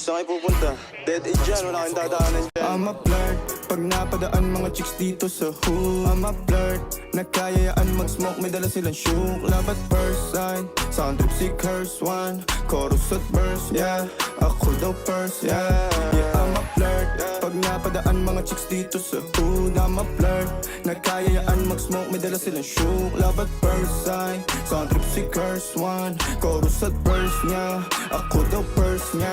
saan kayo pupunta? Dead end dyan, wala kang dadaanan dyan. I'm a flirt, pag napadaan mga chicks dito sa hood. I'm a flirt, nagkayayaan mag-smoke, may dala silang shook. Love at first sight, sound trip si curse one. Chorus at verse, yeah, ako daw first, yeah. Yeah, I'm a flirt, pag napadaan mga chicks dito sa hood. I'm a flirt, nagkayayaan mag-smoke, may dala silang shook. Love at first sight, sound trip si curse one. Chorus at verse niya, ako daw first niya.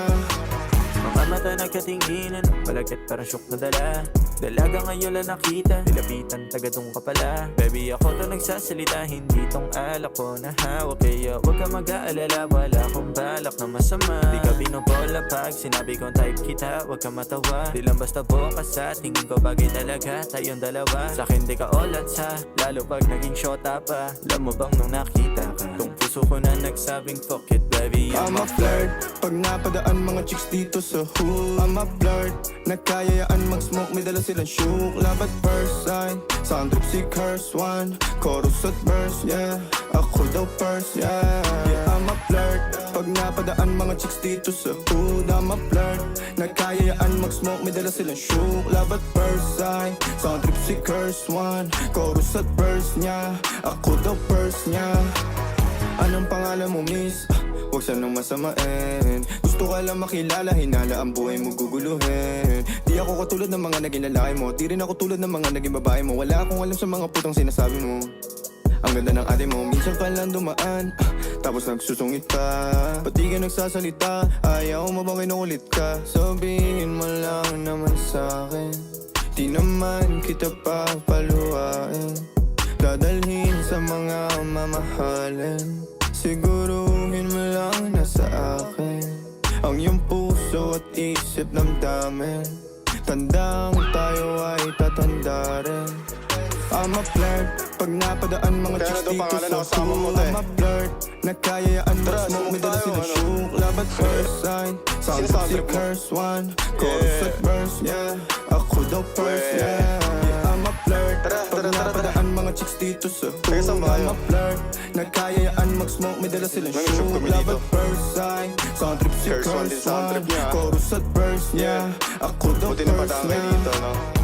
Mga mata nagkatinginan, palagkat parang syok na dala. Dalaga ngayon lang nakita, nilapitan tagadong ka pala. Baby ako to nagsasalita, hindi tong alak ko na hawak. Kaya huwag ka mag-aalala, wala akong balak na masama. Di ka binobola pag sinabi kong type kita, huwag ka matawa. Di lang basta bukas sa tingin ko bagay talaga tayong dalawa. Sa'kin di ka olat sa, lalo pag naging shota pa. Alam mo bang nung nakita ka, tong puso ko na nagsabing fuck it baby, I'm a flirt, pag napadaan mga chicks dito sa hood. I'm a flirt, nagkayayaan mag-smoke, may dala silang shook. Love at first sight, sound trip si curse one. Chorus at verse, yeah, ako daw first, yeah. Yeah, I'm a flirt, pag napadaan mga chicks dito sa hood. I'm a flirt, nagkayayaan mag-smoke, may dala silang shook. Love at first sight, sound trip si curse one. Chorus at verse niya, ako daw first niya. Anong pangalan mo miss? Huwag sanang masamain. Gusto ka lang makilala, hinala ang buhay mo guguluhin. Di ako katulad ng mga naging lalaki mo, di rin ako tulad ng mga naging babae mo. Wala akong alam sa mga putang sinasabi mo. Ang ganda ng ate mo, minsan ka lang dumaan, tapos nagsusungit ka. Ba't di ka nagsasalita? Ayaw mo bang kinukulit ka? Sabihin mo lang naman sa'kin, di naman kita papaluhain. Dadalhin sa mga mamahalin, siguruhin mo lang na sa akin ang iyong puso at isip damdamin. Tandang tayo ay tatanda rin. I'm a flirt, pag napadaan mga chicks dito sa hood. I'm a flirt, nagkayayaan mag-smoke, may dala silang shook. Love at first sight, sound trip si curse one. Chorus at verse, yeah, ako daw first, yeah. I'm a flirt, pag napadaan mga chicks dito sa hood. I'm a flirt, nagkayayaan mag-smoke, may dala silang shook. Love at first sight, sound trip si curse one. Chorus at verse, yeah, ako daw first, yeah.